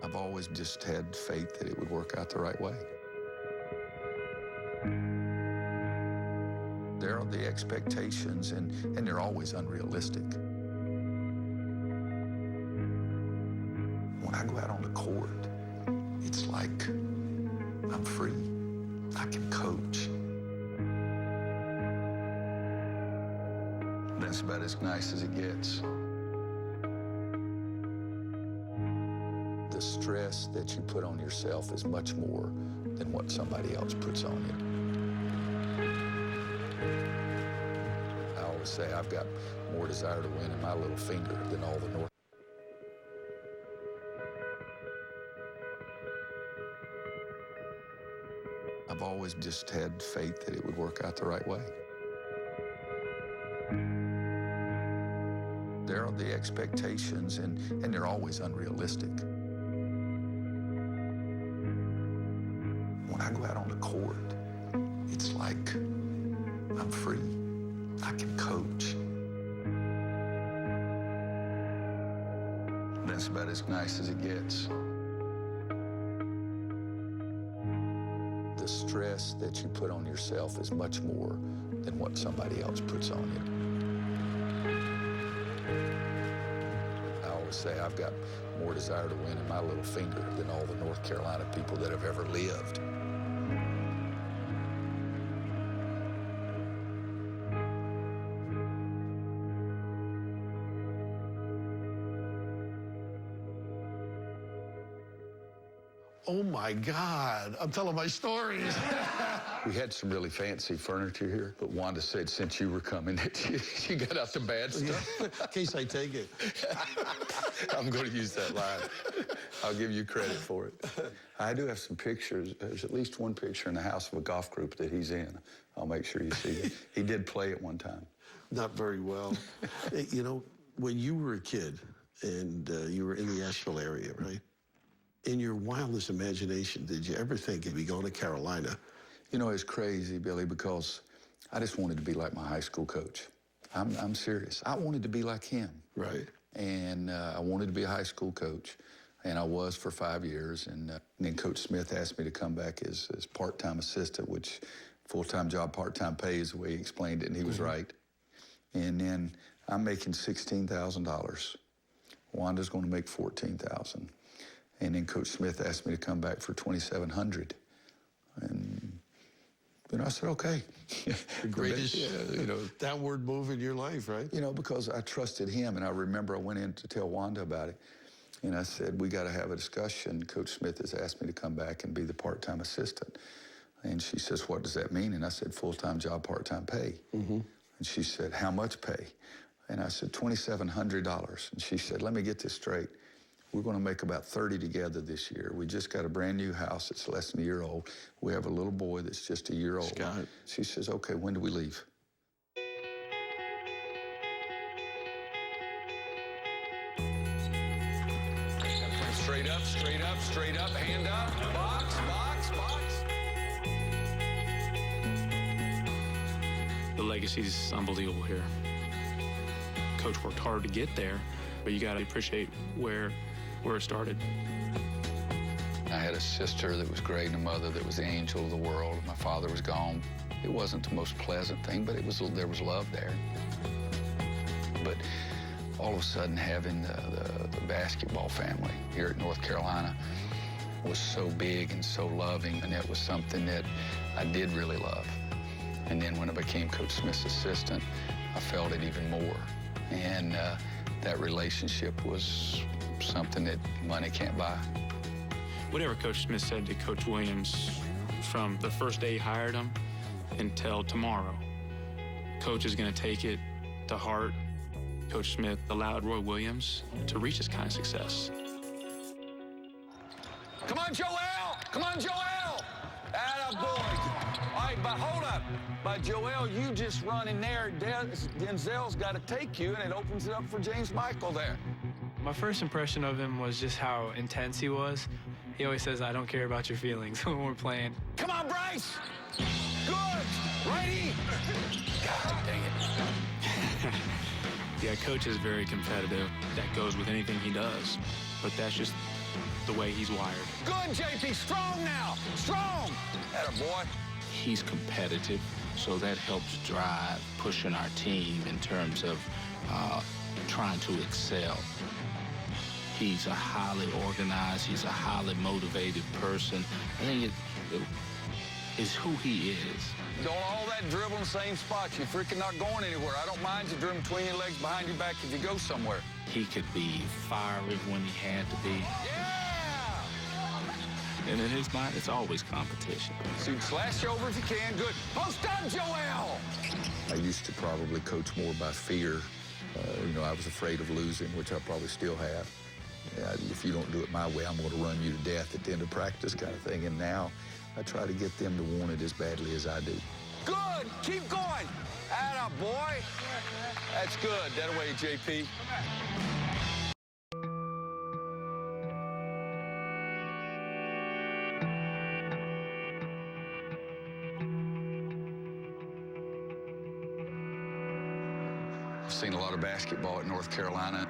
I've always just had faith that it would work out the right way. There are the expectations, and they're always unrealistic. When I go out on the court, it's like I'm free. I can coach. That's about as nice as it gets. The stress that you put on yourself is much more than what somebody else puts on you. I always say I've got more desire to win in my little finger than all the North. I've always just had faith that it would work out the right way. There are the expectations, and they're always unrealistic. When I go out on the court, it's like I'm free. I can coach. That's about as nice as it gets. The stress that you put on yourself is much more than what somebody else puts on you. I always say I've got more desire to win in my little finger than all the North Carolina people that have ever lived. Oh my God, I'm telling my stories. We had some really fancy furniture here, but Wanda said since you were coming that she got out the bad stuff. In case I take it. I'm going to use that line. I'll give you credit for it. I do have some pictures. There's at least one picture in the house of a golf group that he's in. I'll make sure you see it. He did play at one time. Not very well. Hey, you know, when you were a kid and you were in the Asheville area, right? In your wildest imagination, did you ever think you'd be going to Carolina? You know, it's crazy, Billy, because I just wanted to be like my high school coach. I'm serious. I wanted to be like him. Right. And I wanted to be a high school coach, and I was for 5 years. And then Coach Smith asked me to come back as part-time assistant, which full-time job, part-time pay is the way he explained it, and he was right. And then I'm making $16,000. Wanda's going to make $14,000. And then Coach Smith asked me to come back for $2,700. And you know, I said, okay. The greatest downward move in your life, right? You know, because I trusted him, and I remember I went in to tell Wanda about it. And I said, we got to have a discussion. Coach Smith has asked me to come back and be the part-time assistant. And she says, what does that mean? And I said, full-time job, part-time pay. And she said, how much pay? And I said, $2,700. And she said, let me get this straight. We're going to make about 30 together this year. We just got a brand new house that's less than a year old. We have a little boy that's just a year old. Scott. She says, okay, when do we leave? Straight up, straight up, straight up, hand up, box, box, box. The legacy's unbelievable here. Coach worked hard to get there, but you got to appreciate where it started. I had a sister that was great and a mother that was the angel of the world. My father was gone. It wasn't the most pleasant thing, but there was love there. But all of a sudden, having the basketball family here at North Carolina was so big and so loving, and it was something that I did really love. And then when I became Coach Smith's assistant, I felt it even more. And that relationship was something that money can't buy. Whatever Coach Smith said to Coach Williams from the first day he hired him until tomorrow, Coach is going to take it to heart. Coach Smith allowed Roy Williams to reach this kind of success. Come on, Joel! Come on, Joel! Attaboy. All right, but hold up. But Joel, you just run in there. Denzel's got to take you, and it opens it up for James Michael there. My first impression of him was just how intense he was. He always says, I don't care about your feelings when we're playing. Come on, Bryce! Good! Righty! God dang it. Yeah, Coach is very competitive. That goes with anything he does. But that's just the way he's wired. Good, JP. Strong now. Strong. Atta boy. He's competitive, so that helps drive pushing our team in terms of trying to excel. He's a highly organized, he's a highly motivated person. I think it is who he is. Don't all that dribble in the same spot. You're freaking not going anywhere. I don't mind you dribbling between your legs behind your back if you go somewhere. He could be fiery when he had to be. Yeah! And in his mind, it's always competition. So you slash you over if you can. Good. Post up, Joel! I used to probably coach more by fear. I was afraid of losing, which I probably still have. If you don't do it my way, I'm going to run you to death at the end of practice kind of thing. And now I try to get them to want it as badly as I do. Good. Keep going. Atta boy. That's good. That way, JP. I've seen a lot of basketball at North Carolina.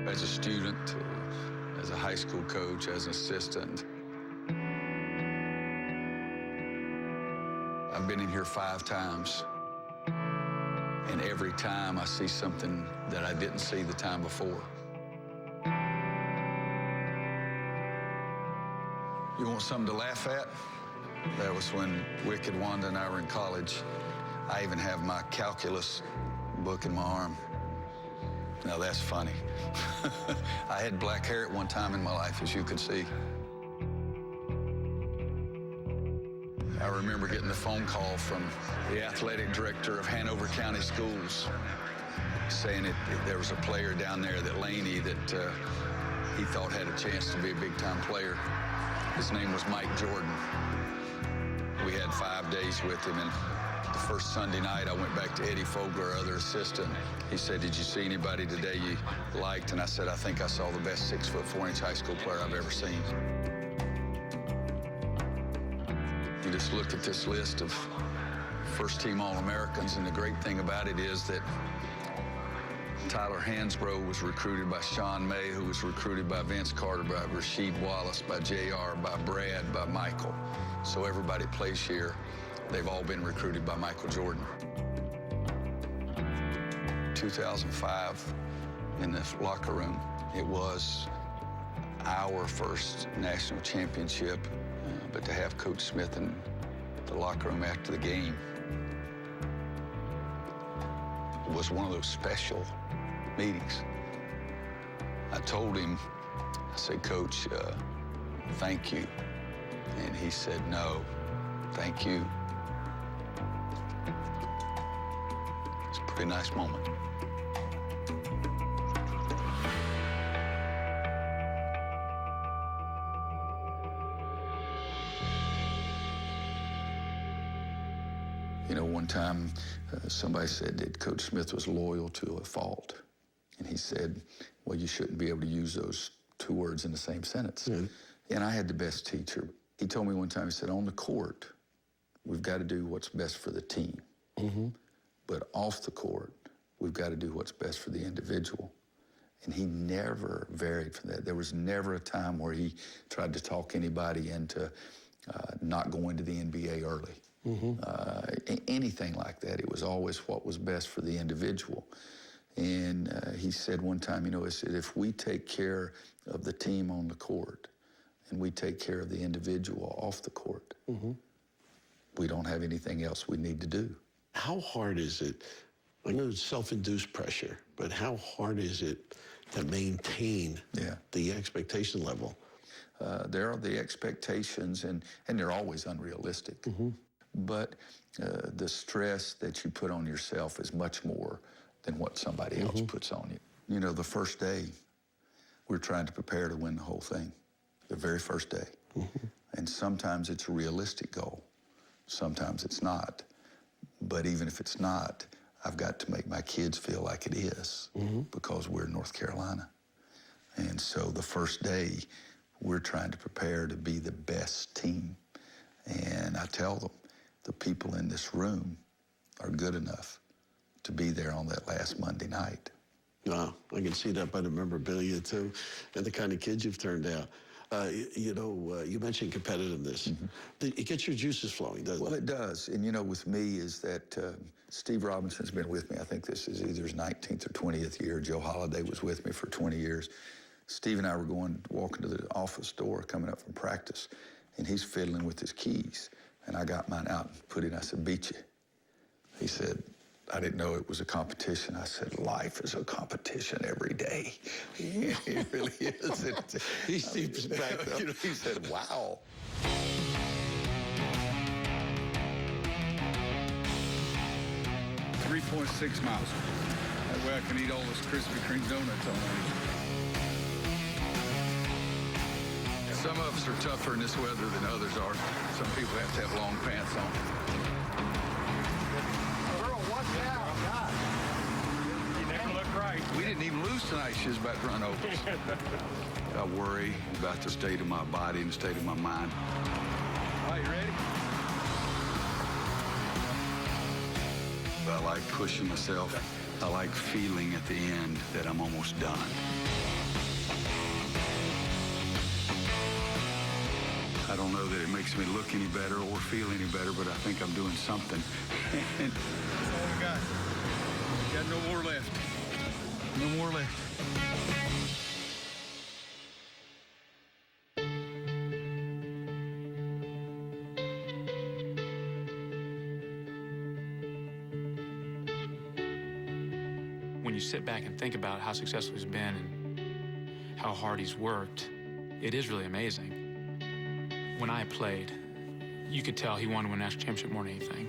As a student, as a high school coach, as an assistant. I've been in here 5 times. And every time I see something that I didn't see the time before. You want something to laugh at? That was when Wicked Wanda and I were in college. I even have my calculus book in my arm. Now that's funny. I had black hair at one time in my life, as you can see. I remember getting the phone call from the athletic director of Hanover County Schools saying there was a player down there, that Laney, that he thought had a chance to be a big-time player. His name was Mike Jordan. We had 5 days with him, and the first Sunday night, I went back to Eddie Fogler, our other assistant. He said, "Did you see anybody today you liked?" And I said, "I think I saw the best 6'4" high school player I've ever seen." You just look at this list of first-team All-Americans, and the great thing about it is that Tyler Hansbrough was recruited by Sean May, who was recruited by Vince Carter, by Rasheed Wallace, by JR, by Brad, by Michael. So everybody plays here. They've all been recruited by Michael Jordan. 2005, in the locker room, it was our first national championship, but to have Coach Smith in the locker room after the game was one of those special meetings. I told him, I said, "Coach, thank you." And he said, "No, thank you." It's a pretty nice moment. One time somebody said that Coach Smith was loyal to a fault. And he said, "Well, you shouldn't be able to use those 2 words in the same sentence." And I had the best teacher. He told me one time, he said, "On the court, we've got to do what's best for the team. But off the court, we've got to do what's best for the individual." And he never varied from that. There was never a time where he tried to talk anybody into not going to the NBA early. Anything like that. It was always what was best for the individual. And he said one time, he said, if we take care of the team on the court and we take care of the individual off the court, we don't have anything else we need to do. How hard is it? I know it's self-induced pressure, but how hard is it to maintain the expectation level? There are the expectations, and they're always unrealistic. But the stress that you put on yourself is much more than what somebody else puts on you. The first day, we're trying to prepare to win the whole thing, the very first day. And sometimes it's a realistic goal. Sometimes it's not. But even if it's not, I've got to make my kids feel like it is because we're in North Carolina. And so the first day, we're trying to prepare to be the best team. And I tell them, the people in this room are good enough to be there on that last Monday night. Wow, I can see that by the memorabilia too, and the kind of kids you've turned out. You mentioned competitiveness. It gets your juices flowing, doesn't Well, it? it does. And, with me is that Steve Robinson's been with me. I think this is either his 19th or 20th year. Joe Holliday was with me for 20 years. Steve and I were walking to the office door coming up from practice, and he's fiddling with his keys. And I got mine out and put it in. I said, beat you. He said, I didn't know it was a competition. I said, life is a competition every day. It really is. He seems back up. He said, wow. 3.6 miles. That way I can eat all those Krispy Kreme donuts all night. Some of us are tougher in this weather than others are. Some people have to have long pants on. Girl, watch out. God. You never look right. We didn't even lose tonight. She was about to run over us. I worry about the state of my body and the state of my mind. All right, you ready? I like pushing myself. I like feeling at the end that I'm almost done. I don't know that it makes me look any better or feel any better, but I think I'm doing something. That's all we got. Got no more left. No more left. When you sit back and think about how successful he's been and how hard he's worked, it is really amazing. When I played, you could tell he wanted to win a national championship more than anything.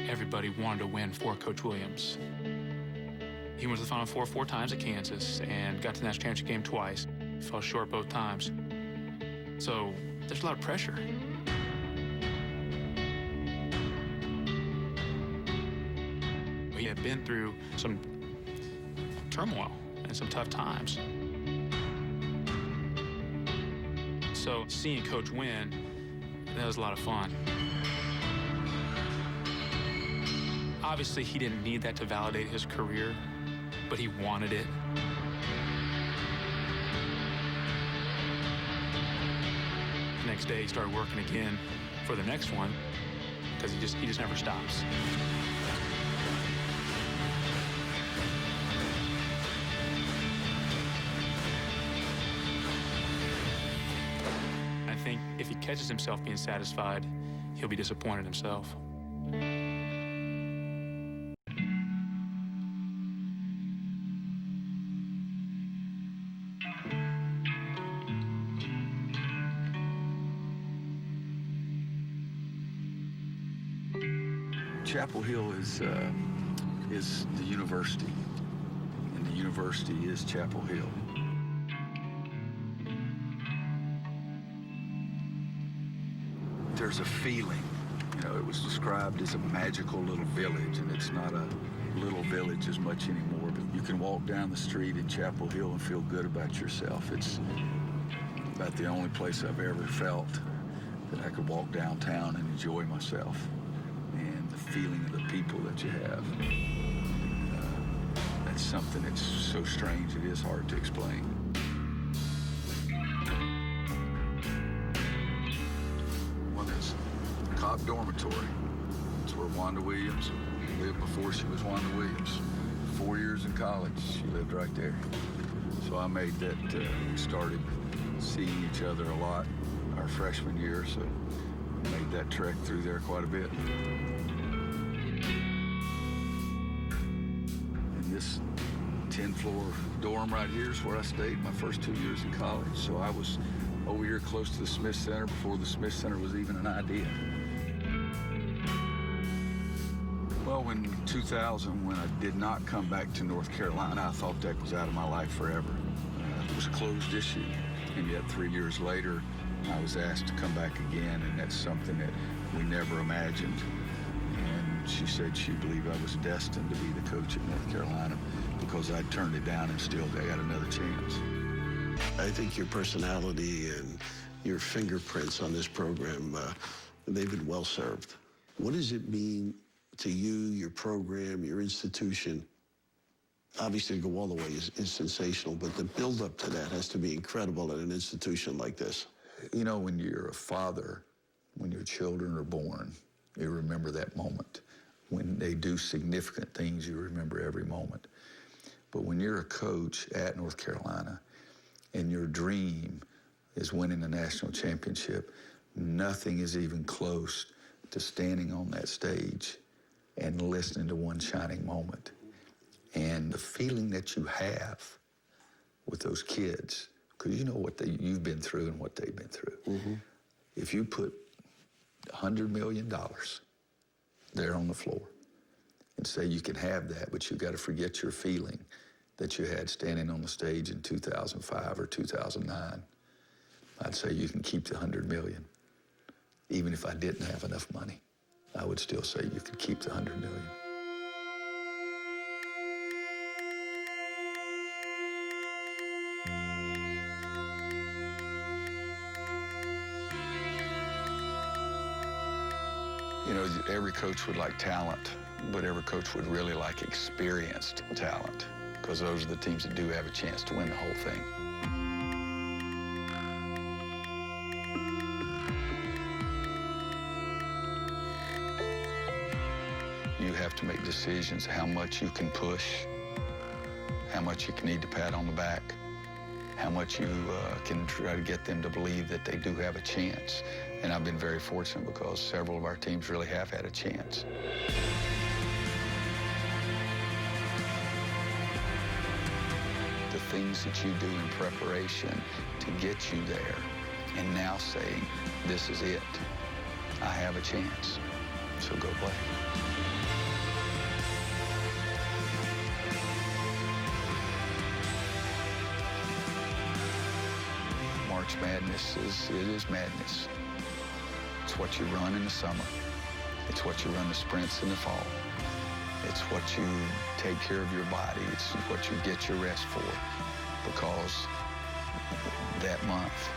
Everybody wanted to win for Coach Williams. He went to the Final Four 4 times at Kansas and got to the national championship game twice. Fell short both times. So there's a lot of pressure. He had been through some turmoil and some tough times. So seeing Coach win, that was a lot of fun. Obviously, he didn't need that to validate his career, but he wanted it. The next day, he started working again for the next one because he just never stops. I think if he catches himself being satisfied, he'll be disappointed himself. Chapel Hill is the university, and the university is Chapel Hill. There's a feeling, it was described as a magical little village, and it's not a little village as much anymore, but you can walk down the street in Chapel Hill and feel good about yourself. It's about the only place I've ever felt that I could walk downtown and enjoy myself. And the feeling of the people that you have. That's something that's so strange it is hard to explain. One is Cobb Dormitory. It's where Wanda Williams lived before she was Wanda Williams. 4 years in college, she lived right there. So I made that, we started seeing each other a lot our freshman year, so made that trek through there quite a bit. And this 10-floor dorm right here is where I stayed my first 2 years in college. So I was over here close to the Smith Center before the Smith Center was even an idea. Well, in 2000, when I did not come back to North Carolina, I thought that was out of my life forever. It was a closed issue. And yet 3 years later, I was asked to come back again, and that's something that we never imagined. And she said she believed I was destined to be the coach at North Carolina because I turned it down and still got another chance. I think your personality and your fingerprints on this program, they've been well served. What does it mean to you, your program, your institution, Obviously, to go all the way is sensational, but the build-up to that has to be incredible at an institution like this. You know, when you're a father, when your children are born, you remember that moment. When they do significant things, you remember every moment. But when you're a coach at North Carolina and your dream is winning a national championship, nothing is even close to standing on that stage and listening to one shining moment. And the feeling that you have with those kids, because you know what you've been through and what they've been through. Mm-hmm. If you put $100 million there on the floor and say you can have that, but you've got to forget your feeling that you had standing on the stage in 2005 or 2009, I'd say you can keep the $100 million. Even if I didn't have enough money, I would still say you could keep the $100 million. You know, every coach would like talent, but every coach would really like experienced talent, because those are the teams that do have a chance to win the whole thing. You have to make decisions how much you can push, how much you need to pat on the back, how much you can try to get them to believe that they do have a chance. And I've been very fortunate because several of our teams really have had a chance. The things that you do in preparation to get you there, and now saying, this is it. I have a chance, so go play. March Madness is madness. It's what you run in the summer. It's what you run the sprints in the fall. It's what you take care of your body. It's what you get your rest for. Because that month,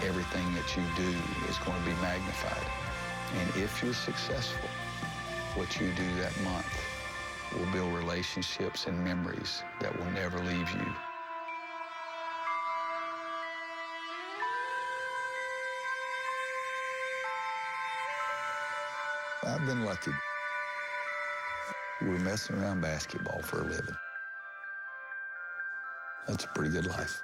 everything that you do is going to be magnified. And if you're successful, what you do that month will build relationships and memories that will never leave you. I've been lucky. We're messing around basketball for a living. That's a pretty good life.